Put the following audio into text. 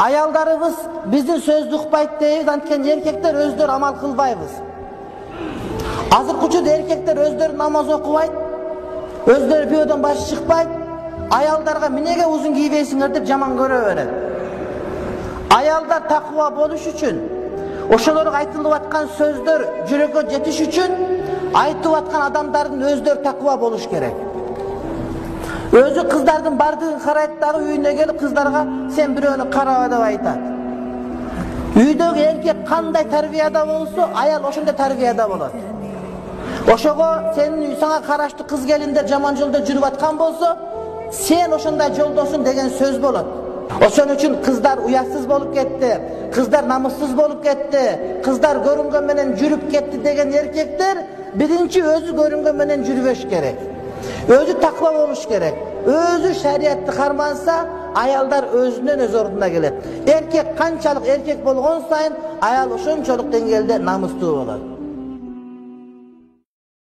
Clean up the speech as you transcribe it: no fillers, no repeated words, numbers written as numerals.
Ayallarыбыз биздин сөздү укпайт дейбиз, анткени эркектер өздөрү амал кылбайбыз. Азыркы учурда эркектер өздөрү намаз окубайт, өздөрү бүйөдөн башы чыкпайт, аялдарга эмнеге узун кийбейсиңер деп жаман көрө берет. Аялдар такыба болуш үчүн, ошолорго айтылып аткан сөздөр жүрөккө жетиш үчүн айтып аткан адамдардын өздөрү такыба болуш керек. Өзү кыздардын бардыгын карайт дагы үйүнө келип кыздарга сен бирөөнү караба деп айтат. Үйдөгү эркек кандай тарбияда болсо, аял ошондой тарбияда болот. Ошого сенин сага караштуу кыз келиндер жаман жолдо жүрүп аткан болсо, сен ошондой жолдосуң деген сөз болот. Ошон үчүн кыздар уятсыз болуп кетти, кыздар намыссыз болуп кетти, кыздар көрүнгөн менен жүрүп кетти деген эркектер биринчи өзү көрүнгөн менен жүрбөш керек. Өзү таква болуш керек. Өзү шариатты карманса, аялдар өзүнөн өз ордуна келет. Эркек канчалык эркек болгон сайын, аял ошончолук деңгээлде намыстуу болот.